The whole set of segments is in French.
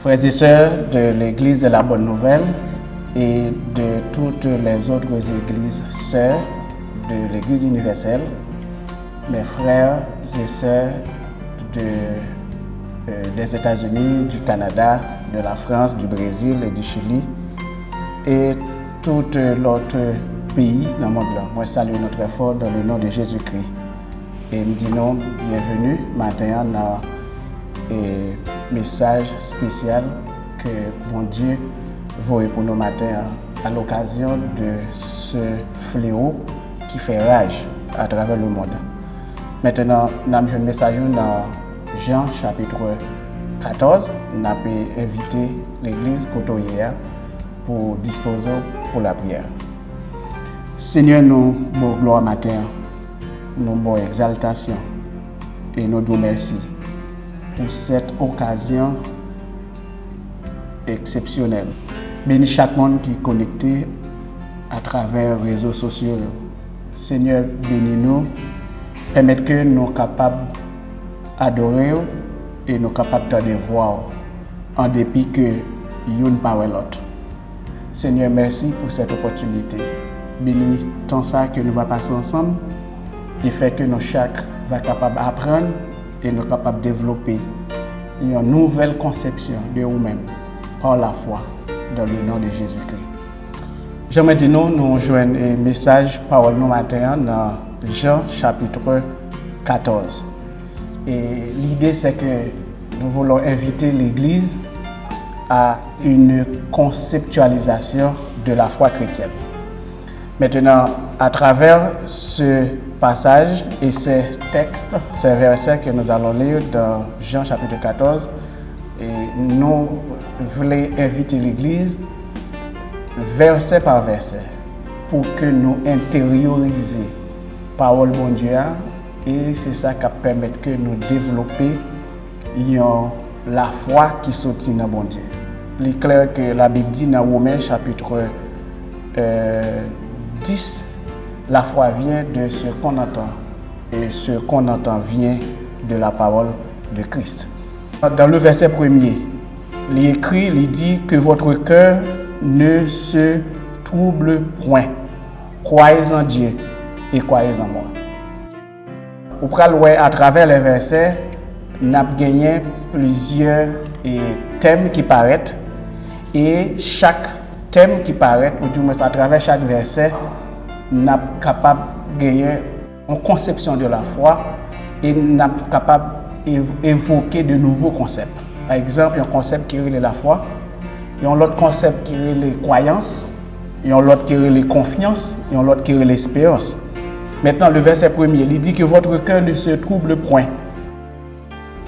Frères et sœurs de l'Église de la Bonne Nouvelle et de toutes les autres églises sœurs de l'Église universelle, mes frères et sœurs des États-Unis, du Canada, de la France, du Brésil et du Chili et tout l'autre pays dans le monde. Moi, salue notre effort dans le nom de Jésus-Christ. Et nous disons bienvenue maintenant dans un message spécial que mon Dieu voit pour nous matin à l'occasion de ce fléau qui fait rage à travers le monde. Maintenant, nous avons un message dans Jean chapitre 14. Nous avons invité l'église côtoyère pour disposer pour la prière. Seigneur, nous bon gloire matin, nous bon exaltation et nous vous merci pour cette occasion exceptionnelle. Bénis chaque monde qui est connecté à travers les réseaux sociaux. Seigneur, bénis-nous, permette que nous soyons capables d'adorer et nous capables de voir en dépit que nous ne parlons pas l'autre. Seigneur, merci pour cette opportunité. Bénis tant ça que nous allons passer ensemble et fait que nous chaque va capable d'apprendre et nous capables de développer une nouvelle conception de nous-mêmes par la foi dans le nom de Jésus-Christ. J'aimerais dire nous joignons un message parole nous matin dans Jean chapitre 14. Et l'idée c'est que nous voulons inviter l'Église à une conceptualisation de la foi chrétienne. Maintenant, à travers ce passage et ces textes, ces versets que nous allons lire dans Jean chapitre 14, et nous voulons inviter l'Église verset par verset pour que nous intériorisions la parole de Dieu et c'est ça qui permet que nous développions la foi qui sortit dans bon Dieu. Il est clair que la Bible dit dans Romains chapitre 10, la foi vient de ce qu'on entend et ce qu'on entend vient de la parole de Christ. Dans le verset premier, il est écrit, il dit que votre cœur ne se trouble point. Croyez en Dieu et croyez en moi. Au préalable, à travers les versets, nous avons gagné plusieurs thèmes qui paraissent et chaque thème qui paraît, ou du moins à travers chaque verset, nous sommes capables de gagner une conception de la foi et nous sommes capables d'évoquer de nouveaux concepts. Par exemple, un concept qui est la foi, il y a un autre concept qui est les croyances, il y a un autre qui est les confiances, il y a un autre qui est l'espérance. Maintenant, le verset premier, il dit que votre cœur ne se trouble point.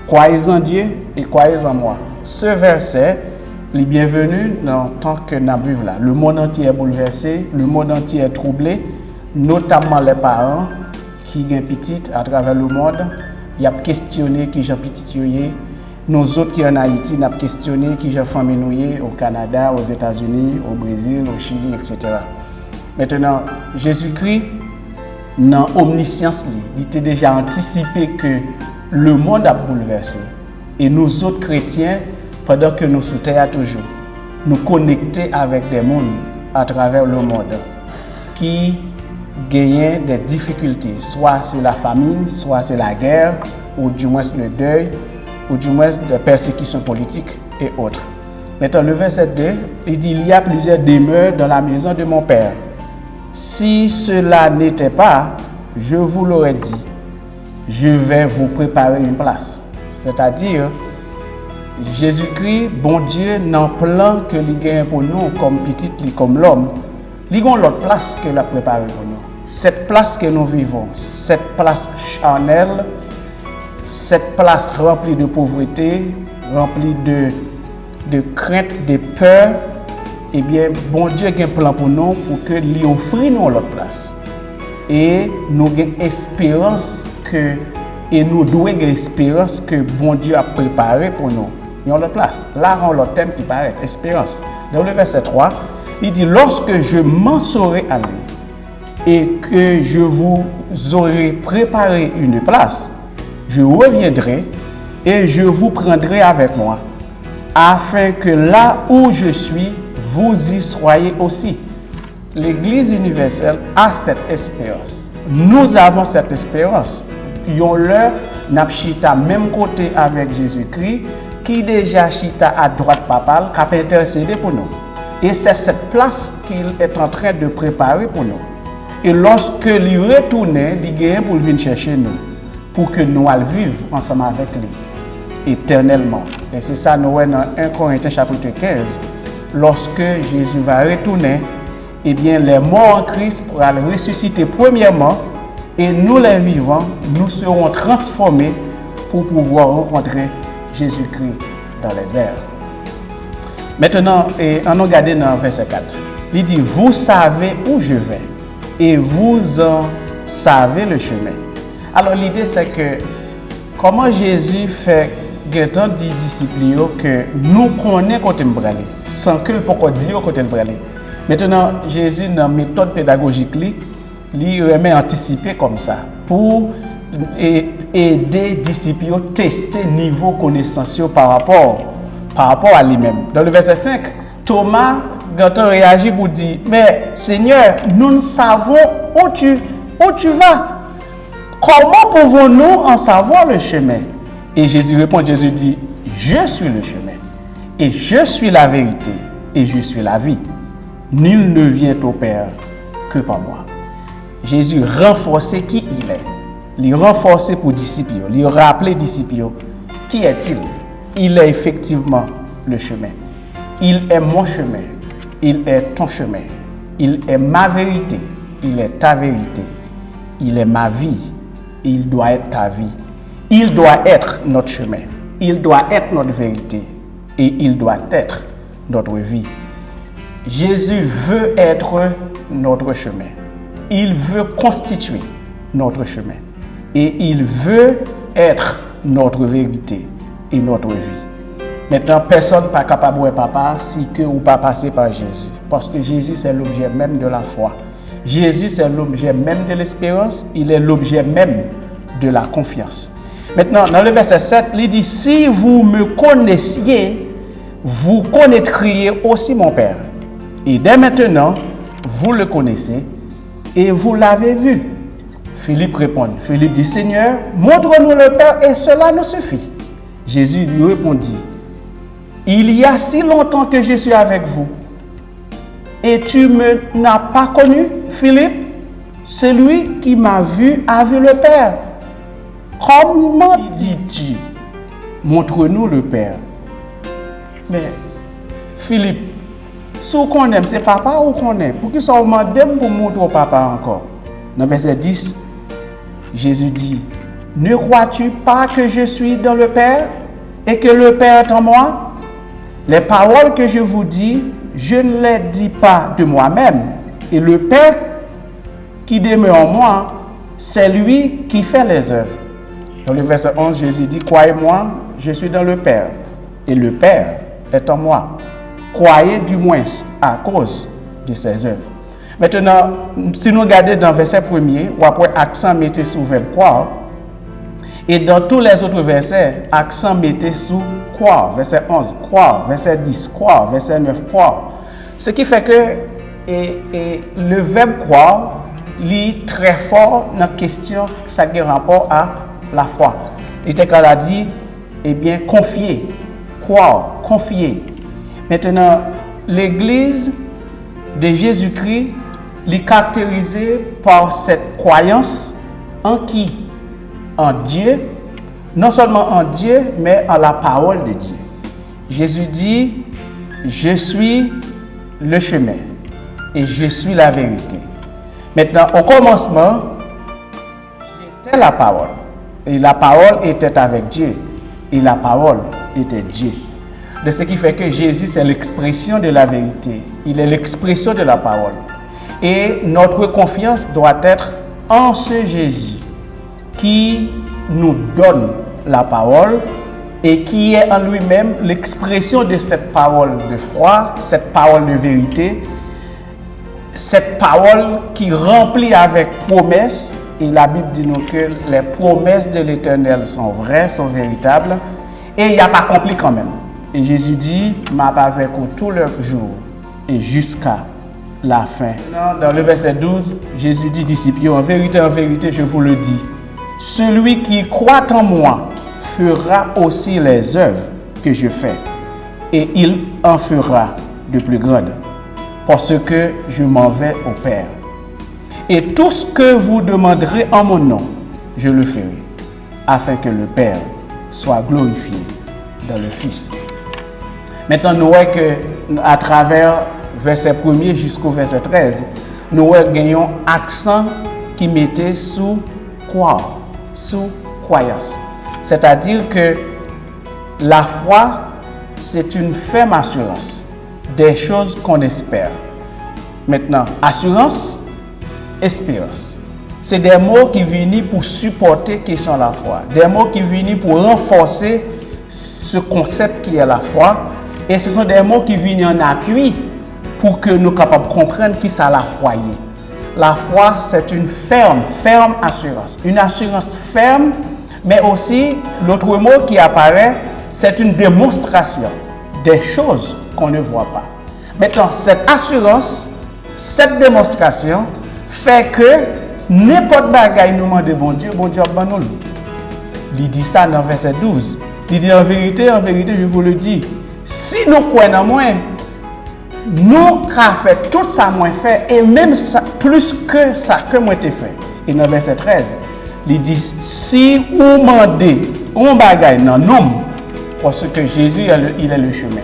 Croyez en Dieu et croyez en moi. Ce verset est bienvenu dans le temps que nous vivons là. Le monde entier est bouleversé, le monde entier est troublé, notamment les parents qui ont petit à travers le monde. Ils ont questionné qui j'ai petit. Nous autres qui en Haïti, nous avons questionné qui j'ai famille au Canada, aux États-Unis, au Brésil, au Chili, etc. Maintenant, Jésus-Christ, dans l'omniscience, il était déjà anticipé que le monde a bouleversé. Et nous autres chrétiens, pendant que nous sommes terre toujours, nous connecter avec des mondes à travers le monde qui gagnent des difficultés. Soit c'est la famine, soit c'est la guerre, ou du moins le deuil, ou du moins des persécutions politiques et autres. Maintenant, le verset 2, il dit, il y a plusieurs demeures dans la maison de mon Père. Si cela n'était pas, je vous l'aurais dit, je vais vous préparer une place. C'est-à-dire, Jésus-Christ, bon Dieu, dans le plan que il gagne pour nous, comme petit, comme l'homme, il a l'autre place qu'il a préparée pour nous. Cette place que nous vivons, cette place charnelle, cette place remplie de pauvreté, remplie de crainte, de peur, eh bien, bon Dieu a un plan pour nous pour que lui offre nous l'autre place. Et nous avons espérance que, et nous devons espérance que bon Dieu a préparé pour nous. Il y a l'autre place. Là, on a l'autre thème qui paraît, espérance. Dans le verset 3, il dit, lorsque je m'en serai allé et que je vous aurai préparé une place, je reviendrai et je vous prendrai avec moi, afin que là où je suis, vous y soyez aussi. L'Église universelle a cette espérance. Nous avons cette espérance. Yon leur n'a chita même côté avec Jésus-Christ, qui déjà chita à droite papale, qui a intercédé pour nous. Et c'est cette place qu'il est en train de préparer pour nous. Et lorsque il retournait, il vient pour venir chercher nous, pour que nous allions vivre ensemble avec lui, éternellement. Et c'est ça, nous voyons dans 1 Corinthiens chapitre 15. Lorsque Jésus va retourner, eh bien, les morts en Christ pourront ressusciter premièrement, et nous, les vivants, nous serons transformés pour pouvoir rencontrer Jésus-Christ dans les airs. Maintenant, on regarde dans verset 4. Il dit, vous savez où je vais et vous en savez le chemin. Alors l'idée c'est que comment Jésus fait tant de disciples que nous connaissons côté aller sans que le pourquoi dire côté aller. Maintenant Jésus dans la méthode pédagogique lui remet anticiper comme ça pour aider les disciples à tester le niveau de connaissance par rapport à lui-même. Dans le verset 5, Thomas réagit pour dire, mais Seigneur, nous ne savons où tu vas. Comment pouvons-nous en savoir le chemin? Et Jésus répond, Jésus dit, je suis le chemin, et je suis la vérité, et je suis la vie. Nul ne vient au Père que par moi. Jésus renforçait qui il est. Il renforçait pour disciples, il rappelait disciples. Qui est-il? Il est effectivement le chemin. Il est mon chemin. Il est ton chemin. Il est ma vérité. Il est ta vérité. Il est ma vie. Il doit être ta vie. Il doit être notre chemin. Il doit être notre vérité. Et il doit être notre vie. Jésus veut être notre chemin. Il veut constituer notre chemin. Et il veut être notre vérité et notre vie. Maintenant, personne n'est pas capable de papa si que ou pas passer par Jésus. Parce que Jésus, c'est l'objet même de la foi. Jésus, c'est l'objet même de l'espérance. Il est l'objet même de la confiance. Maintenant, dans le verset 7, il dit, si vous me connaissiez, vous connaîtriez aussi mon Père. Et dès maintenant, vous le connaissez et vous l'avez vu. Philippe répond. Philippe dit, Seigneur, montre-nous le Père et cela nous suffit. Jésus lui répondit, il y a si longtemps que je suis avec vous et tu ne m'as pas connu, Philippe. Celui qui m'a vu a vu le Père. Comment dis-tu, montre-nous le Père? Mais Philippe, si on aime, c'est papa ou qu'on aime? Pour qui ça demande pour montrer au papa encore? Dans verset 10, Jésus dit, ne crois-tu pas que je suis dans le Père et que le Père est en moi? Les paroles que je vous dis, je ne les dis pas de moi-même. Et le Père qui demeure en moi, c'est lui qui fait les œuvres. Dans le verset 11, Jésus dit, croyez-moi, je suis dans le Père et le Père est en moi. Croyez du moins à cause de ses œuvres. Maintenant, si nous regardons dans le verset 1er, ou après accent mettez sous verbe croire, et dans tous les autres versets, accent mettez sous croire. Verset 11, croire. Verset 10, croire. Verset 9, croire. Ce qui fait que le verbe croire lit très fort dans la question ça a rapport à la foi. Il était qu'elle a dit, eh bien, confier, croire, confier. Maintenant, l'Église de Jésus-Christ est caractérisée par cette croyance en qui? En Dieu, non seulement en Dieu, mais en la parole de Dieu. Jésus dit, je suis le chemin et je suis la vérité. Maintenant, au commencement, j'étais la parole. Et la parole était avec Dieu. Et la parole était Dieu. De ce qui fait que Jésus, c'est l'expression de la vérité. Il est l'expression de la parole. Et notre confiance doit être en ce Jésus qui nous donne la parole et qui est en lui-même l'expression de cette parole de foi, cette parole de vérité, cette parole qui remplit avec promesses. Et la Bible dit nous que les promesses de l'Éternel sont vraies, sont véritables, et il n'y a pas accompli quand même. Et Jésus dit, m'a avec vous tout le jour et jusqu'à la fin. Dans le verset 12, Jésus dit, disciples, en vérité, je vous le dis, celui qui croit en moi fera aussi les œuvres que je fais, et il en fera de plus grandes, parce que je m'en vais au Père. Et tout ce que vous demanderez en mon nom, je le ferai, afin que le Père soit glorifié dans le Fils. Maintenant, nous voyons que à travers verset 1er jusqu'au verset 13, nous gagnons accent qui mettait sous croire, sous croyance. C'est-à-dire que la foi, c'est une ferme assurance des choses qu'on espère. Maintenant, assurance, espérance. C'est des mots qui viennent pour supporter la question de la foi. Des mots qui viennent pour renforcer ce concept qui est la foi. Et ce sont des mots qui viennent en appui pour que nous soyons capables de comprendre qui ça la foi est. La foi, c'est une ferme assurance. Une assurance ferme, mais aussi, l'autre mot qui apparaît, c'est une démonstration des choses qu'on ne voit pas. Maintenant, cette assurance, cette démonstration fait que n'importe bagaille nous demande bon Dieu va nous. Il dit ça dans verset 12. Il dit en vérité, je vous le dis, si nous croyons en moi, nous avons fait tout ça moi fait et même ça, plus que ça que moi t'ai fait. Et dans verset 13, il dit si vous demandez un bagaille dans nom, parce que Jésus il est le chemin.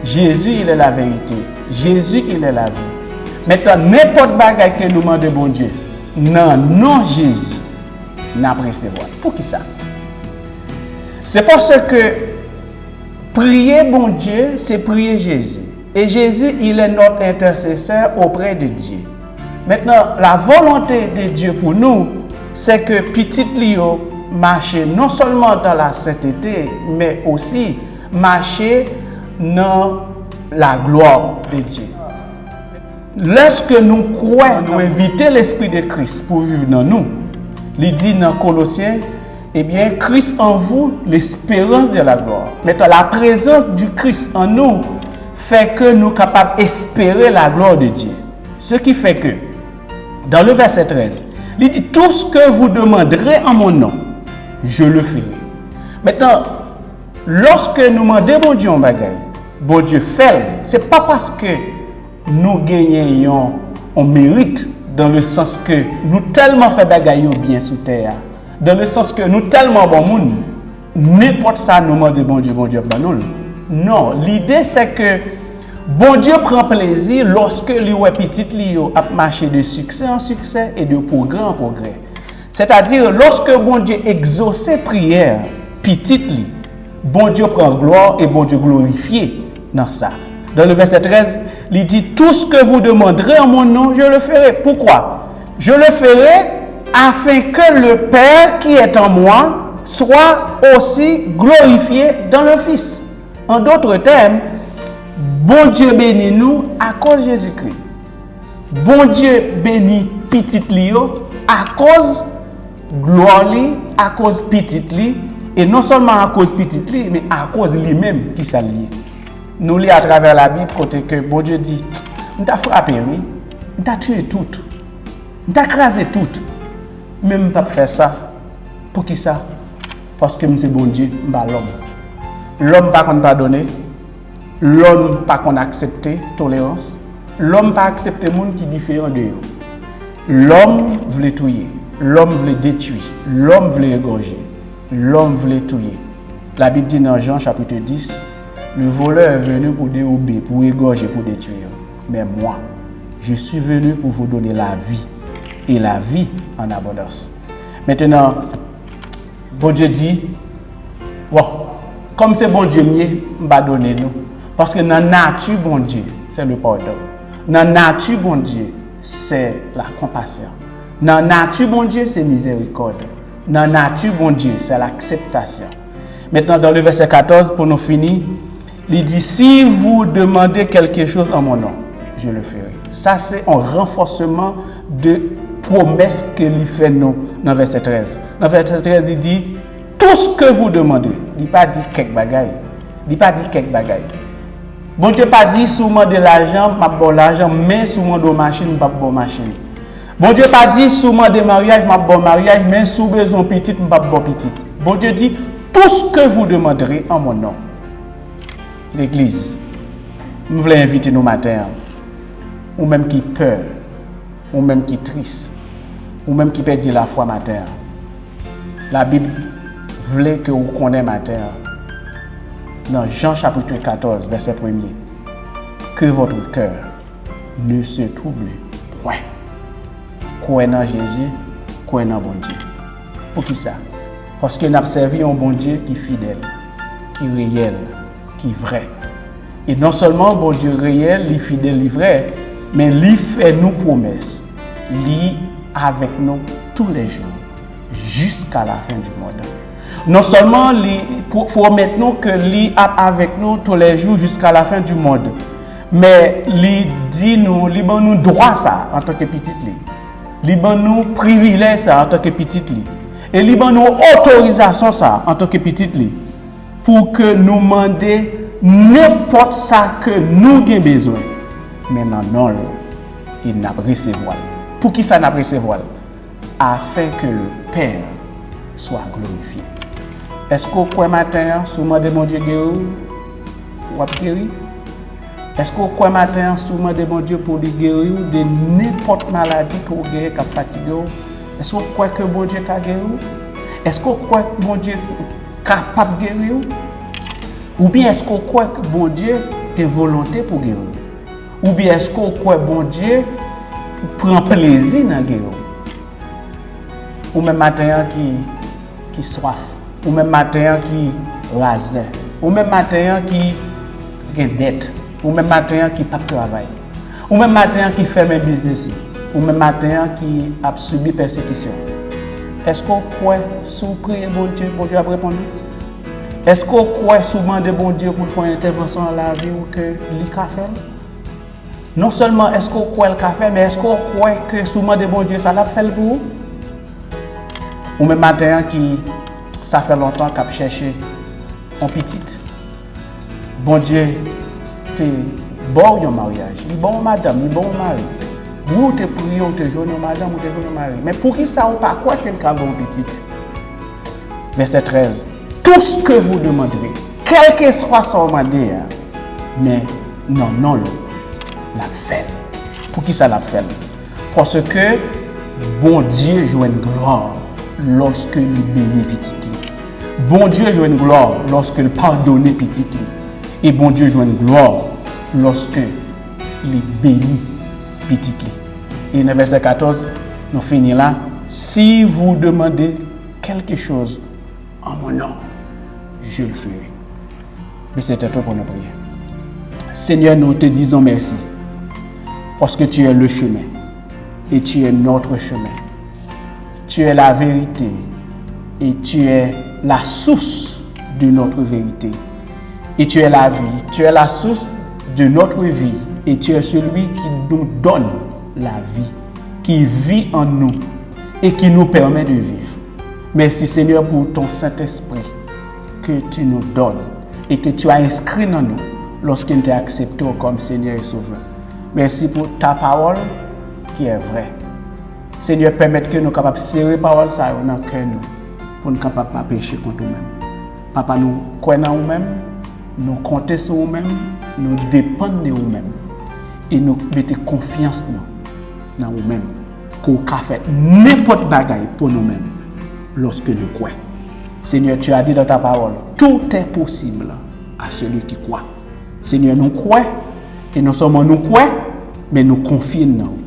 Jésus il est la vérité. Jésus il est la vie. Maintenant n'importe bagaille que nous demandons bon Dieu, non Jésus n'a pas recevoir. Pour qui ça? C'est parce que prier bon Dieu, c'est prier Jésus. Et Jésus, il est notre intercesseur auprès de Dieu. Maintenant, la volonté de Dieu pour nous, c'est que petit Léo marche non seulement dans la sainteté, mais aussi marcher dans la gloire de Dieu. Lorsque nous croyons, nous invitons l'Esprit de Christ pour vivre dans nous. Il dit dans Colossiens, eh bien, Christ en vous, l'espérance de la gloire. Maintenant, la présence du Christ en nous fait que nous sommes capables d'espérer la gloire de Dieu. Ce qui fait que, dans le verset 13, il dit, tout ce que vous demanderez en mon nom, je le ferai. Maintenant, lorsque nous demandons bon Dieu en bagaille, bon Dieu fait, ce n'est pas parce que nous gagnons en mérite, dans le sens que nous tellement fait bagaille bien sur terre. Dans le sens que nous tellement bon monde, n'importe ça nous demande bon Dieu ben nous. Non, l'idée c'est que bon Dieu prend plaisir lorsque lui ou petit lui a marché de succès en succès et de progrès en progrès. C'est-à-dire lorsque bon Dieu exauce prière petit lui, bon Dieu prend gloire et bon Dieu glorifié dans ça. Dans le verset 13, il dit tout ce que vous demanderez en mon nom, je le ferai. Pourquoi? Je le ferai afin que le Père qui est en moi soit aussi glorifié dans le Fils. En d'autres termes, bon Dieu bénit nous à cause de Jésus-Christ. Bon Dieu bénit petit Léo à cause gloire à cause petit li, et non seulement à cause petit li, mais à cause lui-même qui s'allie. Nous lisons à travers la Bible côté que bon Dieu dit, nous t'a frappé, oui, nous t'a tué tout, nous t'a écrasé tout. Même pas faire ça. Pour qui ça? Parce que c'est bon Dieu, l'homme. L'homme pas qu'on pardonner, l'homme pas qu'on accepter tolérance, l'homme pas accepter monde qui est différent de eux. L'homme voulait tuer, l'homme voulait détruire, l'homme voulait égorger, l'homme voulait tuer. La Bible dit dans Jean chapitre 10, le voleur est venu pour dérober, pour égorger, pour détruire. Mais moi, je suis venu pour vous donner la vie. Et la vie en abondance. Maintenant, bon Dieu dit, bon, comme c'est bon Dieu mieux, va donner nous. Parce que dans la nature, bon Dieu, c'est le pardon. Dans la nature, bon Dieu, c'est la compassion. Dans la nature, bon Dieu, c'est miséricorde. Dans la nature, bon Dieu, c'est l'acceptation. Maintenant, dans le verset 14, pour nous finir, il dit, si vous demandez quelque chose en mon nom, je le ferai. Ça, c'est un renforcement de promesse que lui fait nous dans verset 13. Dans verset 13, il dit, tout ce que vous demandez, il n'a pas dit quelques bagailles. Il pas dit quelques bagailles. Bon Dieu pas dit souvent de l'argent, m'a bon l'argent, mais souvent de machine, pas bon machine. Bon Dieu pas dit souvent de mariage, m'a bon mariage, mais sous besoin petite, pas bon petite. Bon Dieu dit tout ce que vous demanderez en mon nom. L'église, nous voulons inviter nos matins, ou même qui peur, ou même qui triste, ou même qui perdit la foi matin. La Bible voulait que vous connaissiez matin. Dans Jean chapitre 14, verset 1er, que votre cœur ne se trouble point. Croyez en Jésus, croyez en bon Dieu. Pour qui ça? Parce que nous avons servi un bon Dieu qui est fidèle, qui est réel, qui est vrai. Et non seulement bon Dieu réel, il est fidèle, il est vrai, mais il fait nous promesses. Il est avec nous tous les jours, jusqu'à la fin du monde. Non seulement pour promettre nous que lui est avec nous tous les jours jusqu'à la fin du monde, mais lui dit nous, lui donne nous droit ça en tant que petite lui, lui donne nous privilège ça en tant que petite lui, et lui donne nous autorisation ça en tant que petite lui, pour que nous demandions n'importe ça que nous avons besoin. Mais non, il n'a pas recevoir. Pour qui ça n'a pas recevoir? Afin que le Père soit glorifié. Est-ce que vous croyez matin, souvent de mon Dieu guéri, ou à guéri? Est-ce que vous croyez matin, souvent de mon Dieu pour guérir de n'importe maladie que vous guérir, qui fatigue? Est-ce que vous croyez que mon Dieu peut guérir? Est-ce que vous croyez que mon Dieu est capable de guérir? Ou bien est-ce que vous croyez que mon Dieu a volonté pour guérir? Ou bien est-ce que vous croyez que mon Dieu prend plaisir dans guérir? Ou même matin qui soif? Ou même matin qui rasé, ou même matin qui a dette, ou même matin qui pas travail, ou même matin qui fait un business, ou même matin qui a subi persécution. Est-ce qu'on croit sous prier bon Dieu a répondu? Est-ce qu'on croit souvent de bon Dieu pour faire une intervention dans la vie ou que lui a fait? Non seulement est-ce qu'on croit le café, mais est-ce qu'on croit que souvent de bon Dieu ça l'a fait pour vous? Ou même matin qui ça fait longtemps qu'il a cherché en petite. Bon Dieu, t'es bon au mariage, il est bon madame, il est bon mari. Vous te priez, vous te jouez madame, vous te jouez mari. Mais pour qui ça ou pas quoi quelqu'un bon petite? Verset 13. Tout ce que vous demanderez, quel que soit son demandé, mais non, la fait. Pour qui ça la fait? Parce que bon Dieu joue une gloire lorsque il bénit petit. Bon Dieu joue une gloire lorsque il pardonne petit. Et bon Dieu joue une gloire lorsque il bénit petit. Et dans le verset 14, nous finissons là. Si vous demandez quelque chose en mon nom, je le ferai. Mais c'était tout pour nous prier. Seigneur, nous te disons merci. Parce que tu es le chemin. Et tu es notre chemin. Tu es la vérité. Et tu es la source de notre vérité. Et tu es la vie. Tu es la source de notre vie. Et tu es celui qui nous donne la vie. Qui vit en nous. Et qui nous permet de vivre. Merci Seigneur pour ton Saint-Esprit que tu nous donnes. Et que tu as inscrit en nous lorsqu'il t'a accepté comme Seigneur et Sauveur. Merci pour ta parole qui est vraie. Seigneur, permets que nous soyons capables de serrer la parole dans le cœur pour nous capables de pécher contre nous-mêmes. Papa, nous croyons en nous-mêmes, nous comptons sur nous-mêmes, nous dépendons de nous-mêmes et nous mettons confiance dans nous-mêmes. Qu'on a fait n'importe quoi pour nous-mêmes lorsque nous croyons. Seigneur, tu as dit dans ta parole, tout est possible à celui qui croit. Seigneur, nous croyons et non seulement nous croyons, mais nous confions en nous.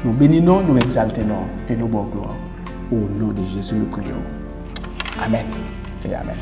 Nous bénissons, nous exaltons et nous bonne gloire. Au nom de Jésus, nous prions. Amen et Amen.